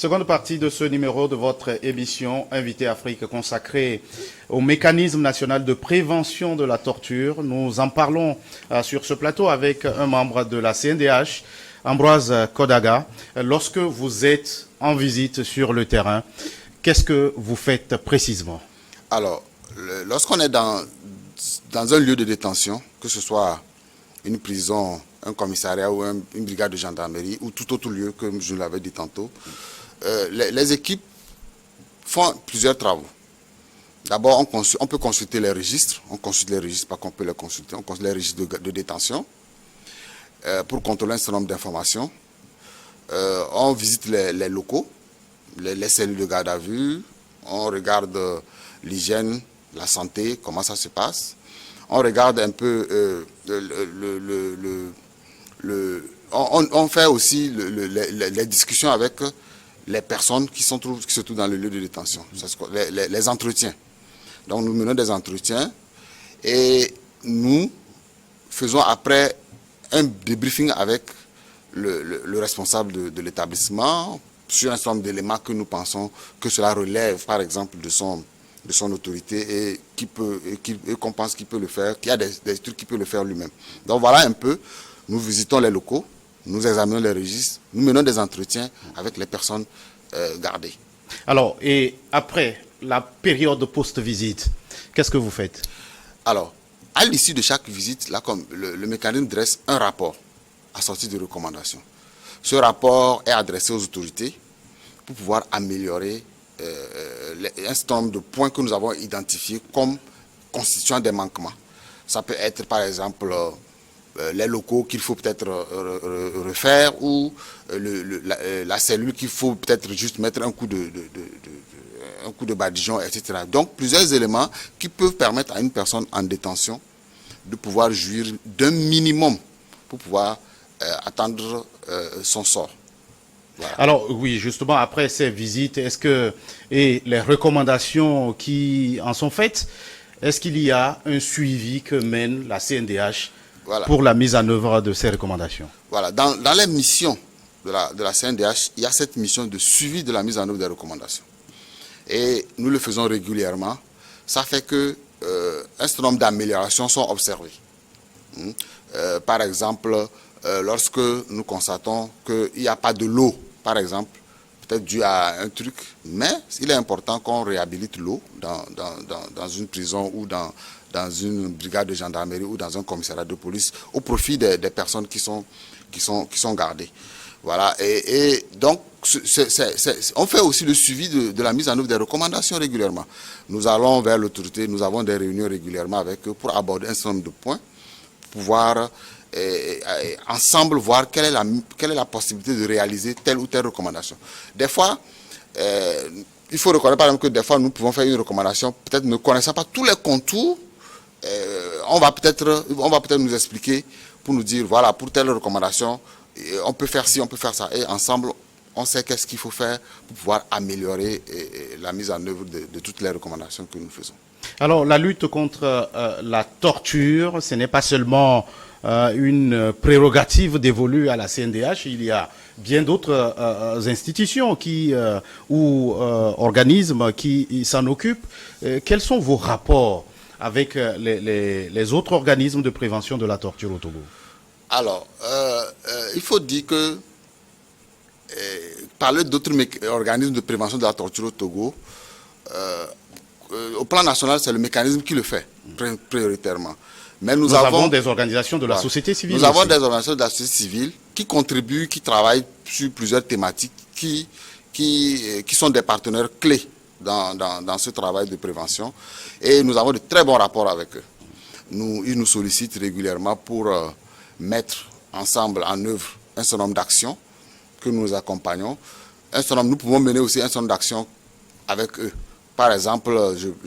Seconde partie de ce numéro de votre émission Invité Afrique consacrée au mécanisme national de prévention de la torture. Nous en parlons sur ce plateau avec un membre de la CNDH, Ambroise Kodaga. Lorsque vous êtes en visite sur le terrain, qu'est-ce que vous faites précisément? Alors, lorsqu'on est dans un lieu de détention, que ce soit une prison, un commissariat ou une brigade de gendarmerie ou tout autre lieu, comme je l'avais dit tantôt, les équipes font plusieurs travaux. D'abord, on peut consulter les registres. On consulte les registres, pas qu'on peut les consulter. On consulte les registres de détention pour contrôler un certain nombre d'informations. On visite les locaux, les cellules de garde à vue. On regarde l'hygiène, la santé, comment ça se passe. On regarde un peu on fait aussi les discussions avec les personnes qui se trouvent dans le lieu de détention, les entretiens. Donc nous menons des entretiens et nous faisons après un débriefing avec le responsable de l'établissement sur un certain nombre d'éléments que nous pensons que cela relève par exemple de son autorité et qu'on pense qu'il peut le faire, qu'il y a des trucs qu'il peut le faire lui-même. Donc voilà un peu, nous visitons les locaux, nous examinons les registres, nous menons des entretiens avec les personnes gardées. Alors, et après la période post-visite, qu'est-ce que vous faites? Alors, à l'issue de chaque visite, là, comme le mécanisme dresse un rapport assorti de recommandations. Ce rapport est adressé aux autorités pour pouvoir améliorer un certain nombre de points que nous avons identifiés comme constituant des manquements. Ça peut être par exemple les locaux qu'il faut peut-être refaire ou la cellule qu'il faut peut-être juste mettre un coup de badigeon, etc. Donc plusieurs éléments qui peuvent permettre à une personne en détention de pouvoir jouir d'un minimum pour pouvoir attendre son sort. Voilà. Alors oui, justement, après ces visites, et les recommandations qui en sont faites, est-ce qu'il y a un suivi que mène la CNDH pour la mise en œuvre de ces recommandations? Voilà, dans les missions de la CNDH, il y a cette mission de suivi de la mise en œuvre des recommandations. Et nous le faisons régulièrement. Ça fait que un certain nombre d'améliorations sont observées. Par exemple, lorsque nous constatons qu'il n'y a pas de l'eau, par exemple, peut-être dû à un truc, mais il est important qu'on réhabilite l'eau dans une prison ou dans une brigade de gendarmerie ou dans un commissariat de police au profit des personnes qui sont gardées. Voilà, et donc on fait aussi le suivi de la mise en œuvre des recommandations régulièrement. Nous allons vers l'autorité, nous avons des réunions régulièrement avec eux pour aborder un certain nombre de points, pouvoir ensemble voir quelle est la possibilité de réaliser telle ou telle recommandation. Des fois, il faut reconnaître par exemple que des fois nous pouvons faire une recommandation, peut-être ne connaissant pas tous les contours, on va peut-être nous expliquer pour nous dire voilà, pour telle recommandation, on peut faire ci, on peut faire ça. Et ensemble, on sait qu'est-ce qu'il faut faire pour pouvoir améliorer la mise en œuvre de toutes les recommandations que nous faisons. Alors, la lutte contre la torture, ce n'est pas seulement une prérogative dévolue à la CNDH. Il y a bien d'autres institutions ou organismes qui s'en occupent. Quels sont vos rapports avec les autres organismes de prévention de la torture au Togo? Alors, il faut dire que parler d'autres organismes de prévention de la torture au Togo, au plan national, c'est le mécanisme qui le fait prioritairement. Mais nous avons des organisations de la société civile. Nous avons des organisations de la société civile qui contribuent, qui travaillent sur plusieurs thématiques, qui sont des partenaires clés dans ce travail de prévention. Et nous avons de très bons rapports avec eux. Ils nous sollicitent régulièrement pour mettre ensemble en œuvre un certain nombre d'actions que nous accompagnons. Nous pouvons mener aussi un certain nombre d'actions avec eux. Par exemple,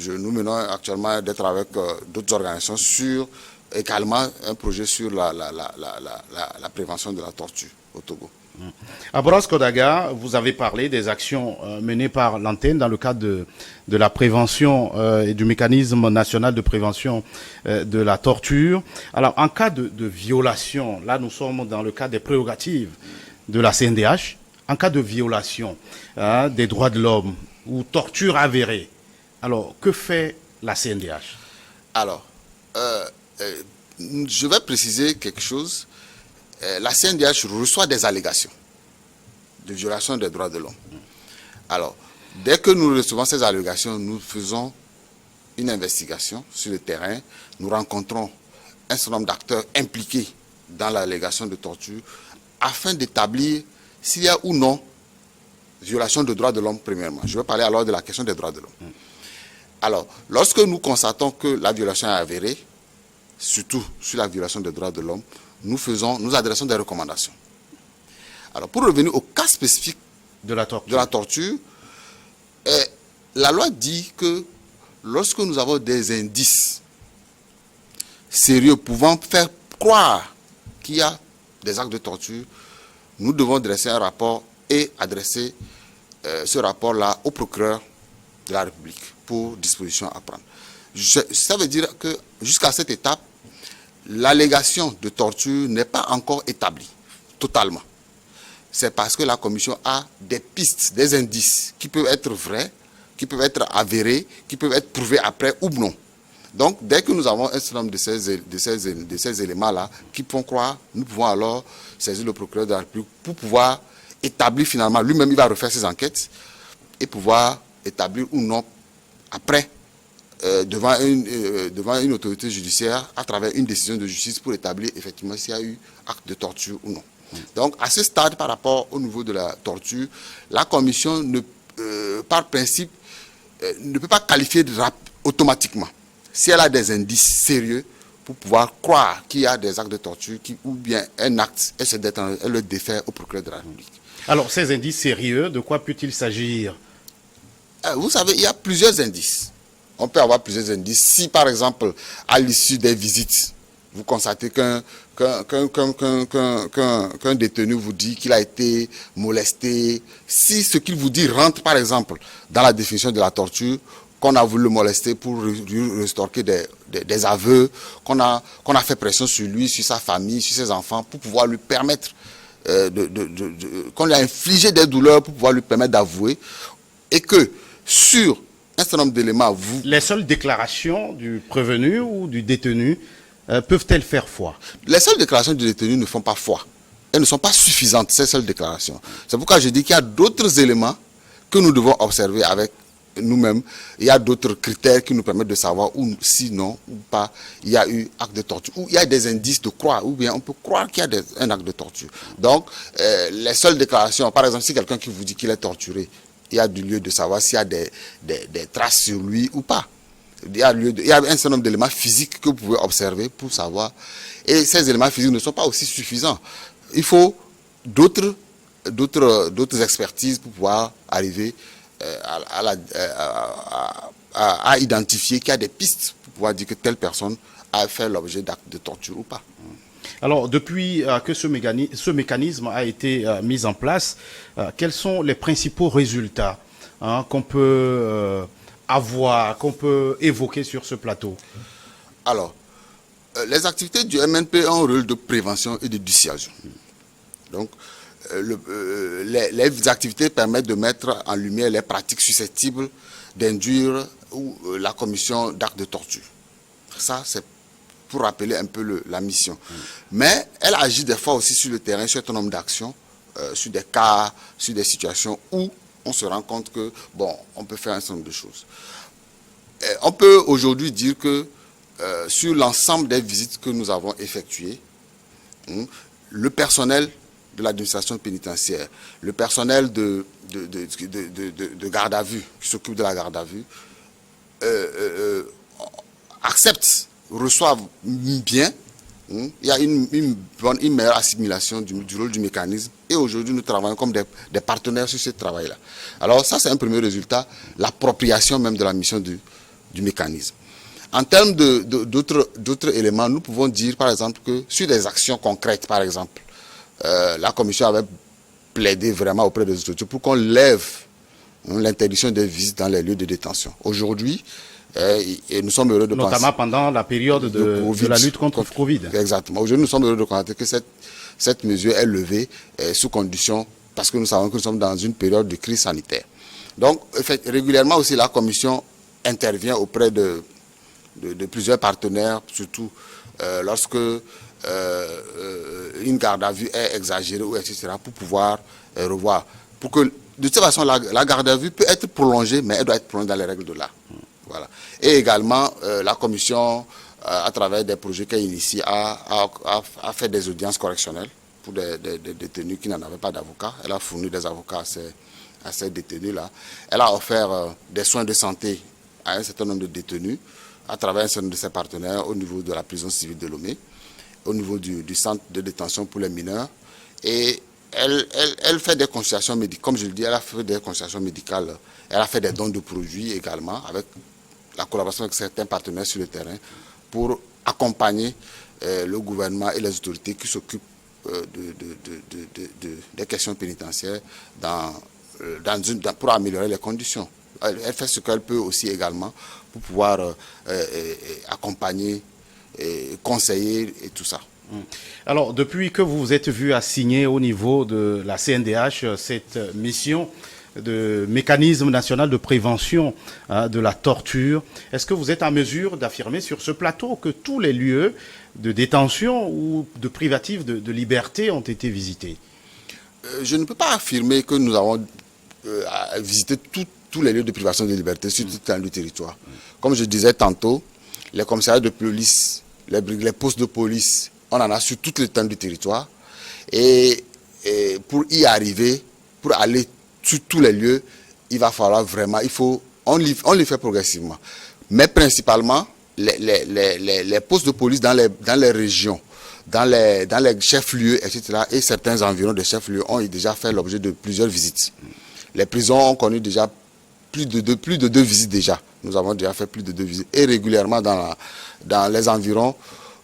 nous menons actuellement d'être avec d'autres organisations sur également un projet sur la prévention de la torture au Togo. Ambroise Kodaga, vous avez parlé des actions menées par l'antenne dans le cadre de la prévention et du mécanisme national de prévention de la torture. Alors, en cas de violation, là nous sommes dans le cadre des prérogatives de la CNDH. en cas de violation des droits de l'homme ou torture avérée, alors que fait la CNDH? Alors, je vais préciser quelque chose. La CNDH reçoit des allégations de violation des droits de l'homme. Alors, dès que nous recevons ces allégations, nous faisons une investigation sur le terrain. Nous rencontrons un certain nombre d'acteurs impliqués dans l'allégation de torture afin d'établir s'il y a ou non violation des droits de l'homme premièrement. Je vais parler alors de la question des droits de l'homme. Alors, lorsque nous constatons que la violation est avérée, surtout sur la violation des droits de l'homme, nous adressons des recommandations. Alors, pour revenir au cas spécifique De la torture, la loi dit que lorsque nous avons des indices sérieux pouvant faire croire qu'il y a des actes de torture, nous devons dresser un rapport et adresser ce rapport-là au procureur de la République pour disposition à prendre. Ça veut dire que jusqu'à cette étape, l'allégation de torture n'est pas encore établie totalement. C'est parce que la commission a des pistes, des indices qui peuvent être vrais, qui peuvent être avérés, qui peuvent être prouvés après ou non. Donc, dès que nous avons un certain nombre de ces éléments-là qui font croire, nous pouvons alors saisir le procureur de la République pour pouvoir établir finalement, lui-même il va refaire ses enquêtes et pouvoir établir ou non après devant une autorité judiciaire à travers une décision de justice pour établir effectivement s'il y a eu acte de torture ou non. Donc, à ce stade, par rapport au niveau de la torture, la commission, par principe, ne peut pas qualifier de automatiquement. Si elle a des indices sérieux pour pouvoir croire qu'il y a des actes de torture ou bien un acte, elle le défère au procureur de la République. Alors, ces indices sérieux, de quoi peut-il s'agir? Vous savez, il y a plusieurs indices. On peut avoir plusieurs indices. Si, par exemple, à l'issue des visites, vous constatez qu'un détenu vous dit qu'il a été molesté, si ce qu'il vous dit rentre, par exemple, dans la définition de la torture, qu'on a voulu le molester pour restorquer des aveux, qu'on a fait pression sur lui, sur sa famille, sur ses enfants, pour pouvoir lui permettre, qu'on lui a infligé des douleurs pour pouvoir lui permettre d'avouer, et que sur un certain nombre d'éléments, Les seules déclarations du prévenu ou du détenu peuvent-elles faire foi? Les seules déclarations du détenu ne font pas foi. Elles ne sont pas suffisantes, ces seules déclarations. C'est pourquoi je dis qu'il y a d'autres éléments que nous devons observer avec nous-mêmes. Il y a d'autres critères qui nous permettent de savoir si non ou pas il y a eu acte de torture. Ou il y a des indices de croire, ou bien on peut croire qu'il y a un acte de torture. Donc, les seules déclarations, par exemple, si quelqu'un qui vous dit qu'il est torturé, il y a du lieu de savoir s'il y a des traces sur lui ou pas. Il y a un certain nombre d'éléments physiques que vous pouvez observer pour savoir. Et ces éléments physiques ne sont pas aussi suffisants. Il faut d'autres expertises pour pouvoir arriver à identifier qu'il y a des pistes pour pouvoir dire que telle personne a fait l'objet d'actes de torture ou pas. Alors, depuis que ce mécanisme a été mis en place, quels sont les principaux résultats qu'on peut avoir, qu'on peut évoquer sur ce plateau? Alors, les activités du MNP ont un rôle de prévention et de dissuasion. Donc, les activités permettent de mettre en lumière les pratiques susceptibles d'induire la commission d'actes de torture. Ça, c'est pour rappeler un peu la mission. Mais elle agit des fois aussi sur le terrain, sur un nombre d'actions, sur des cas, sur des situations où on se rend compte que, bon, on peut faire un certain nombre de choses. On peut aujourd'hui dire que sur l'ensemble des visites que nous avons effectuées, le personnel de l'administration pénitentiaire, le personnel de garde à vue, qui s'occupe de la garde à vue, acceptent, reçoivent bien. Il y a une meilleure assimilation du rôle du mécanisme. Et aujourd'hui, nous travaillons comme des partenaires sur ce travail-là. Alors ça, c'est un premier résultat, l'appropriation même de la mission du mécanisme. En termes d'autres éléments, nous pouvons dire, par exemple, que sur des actions concrètes, par exemple, la commission avait plaidé vraiment auprès des autorités pour qu'on lève l'interdiction des visites dans les lieux de détention. Aujourd'hui, et nous sommes heureux de penser... Notamment pendant la période de la lutte contre Covid. Exactement. Aujourd'hui, nous sommes heureux de constater que cette mesure est levée sous condition parce que nous savons que nous sommes dans une période de crise sanitaire. Donc, régulièrement aussi, la commission intervient auprès de plusieurs partenaires, surtout lorsque une garde à vue est exagérée, ou etc., pour pouvoir revoir. Pour que, de toute façon, la garde à vue peut être prolongée, mais elle doit être prolongée dans les règles de l'art. Voilà. Et également, la commission, à travers des projets qu'elle initie, a fait des audiences correctionnelles pour des détenus qui n'en avaient pas d'avocat. Elle a fourni des avocats à ces détenus-là. Elle a offert des soins de santé à un certain nombre de détenus à travers un certain nombre de ses partenaires au niveau de la prison civile de Lomé, au niveau du centre de détention pour les mineurs. Et elle fait des consultations médicales, comme je le dis, elle a fait des consultations médicales, elle a fait des dons de produits également, avec la collaboration avec certains partenaires sur le terrain, pour accompagner le gouvernement et les autorités qui s'occupent des questions pénitentiaires pour améliorer les conditions. Elle fait ce qu'elle peut aussi également pour pouvoir accompagner, conseiller et tout ça. Alors, depuis que vous vous êtes vu assigner au niveau de la CNDH cette mission de mécanisme national de prévention de la torture, est-ce que vous êtes en mesure d'affirmer sur ce plateau que tous les lieux de détention ou de privatifs de liberté ont été visités? Je ne peux pas affirmer que nous avons visité tous les lieux de privation de liberté sur tout le territoire. Comme je disais tantôt, les commissariats de police, les postes de police, on en a sur tout l'étendue du territoire. Et pour y arriver, pour aller sur tous les lieux, il va falloir vraiment, on les fait progressivement. Mais principalement, les postes de police dans les régions, dans les chefs-lieux, etc., et certains environs de chefs-lieux ont déjà fait l'objet de plusieurs visites. Les prisons ont connu déjà plus de deux visites déjà. Nous avons déjà fait plus de 2 visites. Et régulièrement dans les environs,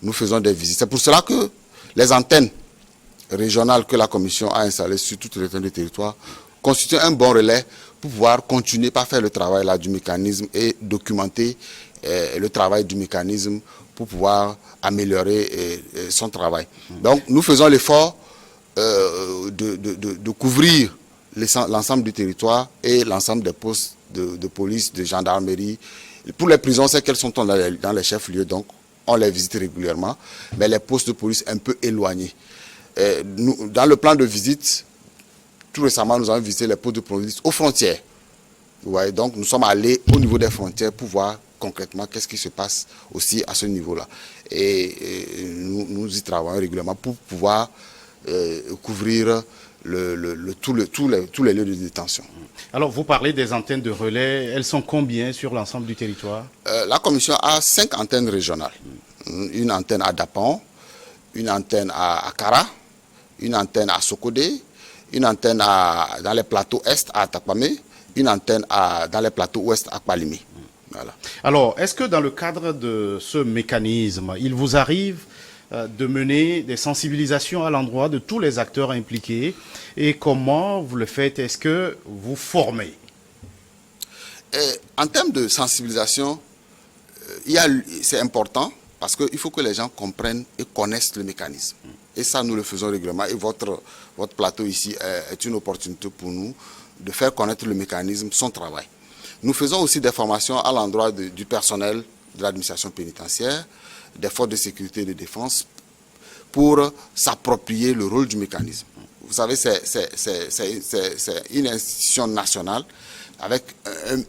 nous faisons des visites. C'est pour cela que les antennes régionales que la commission a installées sur toute l'étendue du territoire constituent un bon relais pour pouvoir continuer par faire le travail là, du mécanisme et documenter le travail du mécanisme pour pouvoir améliorer son travail. Donc nous faisons l'effort de couvrir l'ensemble du territoire et l'ensemble des postes de police, de gendarmerie. Pour les prisons, c'est qu'elles sont dans les chefs-lieux, donc on les visite régulièrement, mais les postes de police un peu éloignés. Dans le plan de visite, tout récemment, nous avons visité les postes de police aux frontières. Vous voyez, donc nous sommes allés au niveau des frontières pour voir concrètement qu'est-ce qui se passe aussi à ce niveau-là. Et nous y travaillons régulièrement pour pouvoir couvrir tous les lieux de détention. Alors, vous parlez des antennes de relais. Elles sont combien sur l'ensemble du territoire? La commission a 5 antennes régionales. Une antenne à Dapan, une antenne à Kara, une antenne à Sokodé, une antenne dans les plateaux est à Takwame, une antenne dans les plateaux ouest à Kpalimé. Voilà. Alors, est-ce que dans le cadre de ce mécanisme, il vous arrive de mener des sensibilisations à l'endroit de tous les acteurs impliqués? Et comment vous le faites? Est-ce que vous formez? En termes de sensibilisation, c'est important parce qu'il faut que les gens comprennent et connaissent le mécanisme. Et ça, nous le faisons régulièrement. Et votre plateau ici est une opportunité pour nous de faire connaître le mécanisme, son travail. Nous faisons aussi des formations à l'endroit du personnel de l'administration pénitentiaire, des forces de sécurité et de défense, pour s'approprier le rôle du mécanisme. Vous savez, c'est une institution nationale avec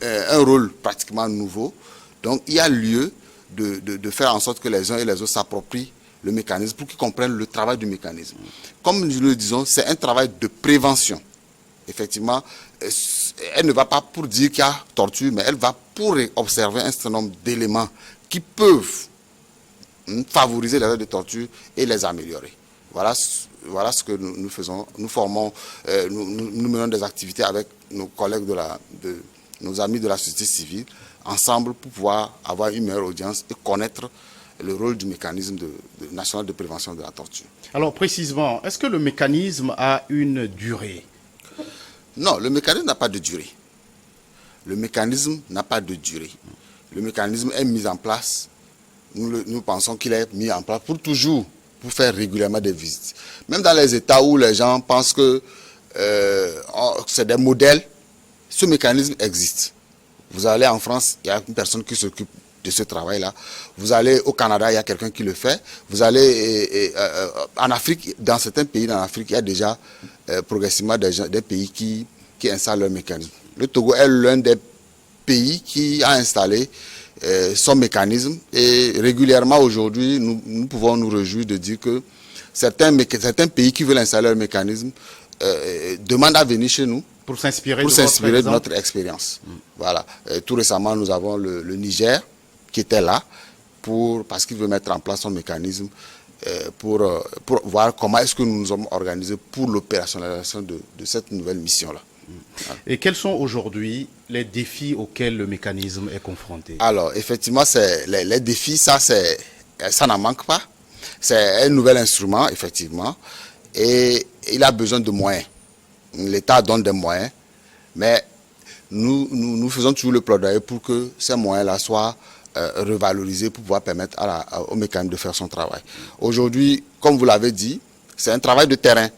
un rôle pratiquement nouveau. Donc, il y a lieu de faire en sorte que les uns et les autres s'approprient le mécanisme pour qu'ils comprennent le travail du mécanisme. Comme nous le disons, c'est un travail de prévention. Effectivement, elle ne va pas pour dire qu'il y a torture, mais elle va pour observer un certain nombre d'éléments qui peuvent favoriser les actes de torture et les améliorer. Voilà ce que nous faisons. Nous formons, nous menons des activités avec nos collègues, nos amis de la société civile, ensemble pour pouvoir avoir une meilleure audience et connaître le rôle du mécanisme national de prévention de la torture. Alors précisément, est-ce que le mécanisme a une durée? Non, le mécanisme n'a pas de durée. Le mécanisme n'a pas de durée. Le mécanisme est mis en place. Nous pensons qu'il est mis en place pour toujours, pour faire régulièrement des visites. Même dans les États où les gens pensent que c'est des modèles. Ce mécanisme existe. Vous allez en France, il y a une personne qui s'occupe de ce travail-là. Vous allez au Canada, il y a quelqu'un qui le fait. Vous allez en Afrique, dans certains pays d'Afrique, il y a déjà progressivement des pays qui installent leur mécanisme. Le Togo est l'un des pays qui a installé son mécanisme et régulièrement aujourd'hui, nous pouvons nous réjouir de dire que certains pays qui veulent installer leur mécanisme demandent à venir chez nous pour s'inspirer de notre expérience. Voilà. Tout récemment, nous avons le Niger qui était là parce qu'il veut mettre en place son mécanisme pour voir comment est-ce que nous nous sommes organisés pour l'opérationnalisation de cette nouvelle mission-là. Et quels sont aujourd'hui les défis auxquels le mécanisme est confronté? Alors, effectivement, les défis, ça n'en manque pas. C'est un nouvel instrument, effectivement, et il a besoin de moyens. L'État donne des moyens, mais nous faisons toujours le plaidoyer pour que ces moyens-là soient revalorisés pour pouvoir permettre au mécanisme de faire son travail. Aujourd'hui, comme vous l'avez dit, c'est un travail de terrain.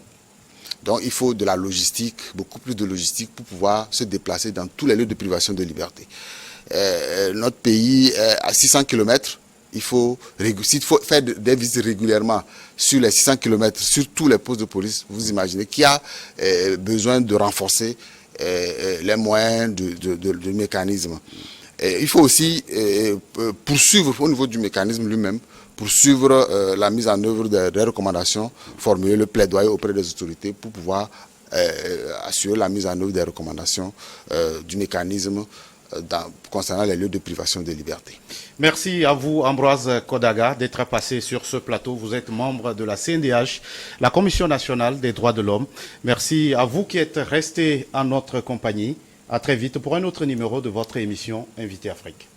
Donc il faut de la logistique, beaucoup plus de logistique pour pouvoir se déplacer dans tous les lieux de privation de liberté. Notre pays est à 600 km. S'il faut faire des visites régulièrement sur les 600 km, sur tous les postes de police, vous imaginez qu'il y a besoin de renforcer les moyens du mécanisme. Il faut aussi poursuivre au niveau du mécanisme lui-même, poursuivre la mise en œuvre des recommandations, formuler le plaidoyer auprès des autorités pour pouvoir assurer la mise en œuvre des recommandations du mécanisme concernant les lieux de privation de liberté. Merci à vous, Ambroise Kodaga, d'être passé sur ce plateau. Vous êtes membre de la CNDH, la Commission nationale des droits de l'homme. Merci à vous qui êtes restés en notre compagnie. À très vite pour un autre numéro de votre émission Invité Afrique.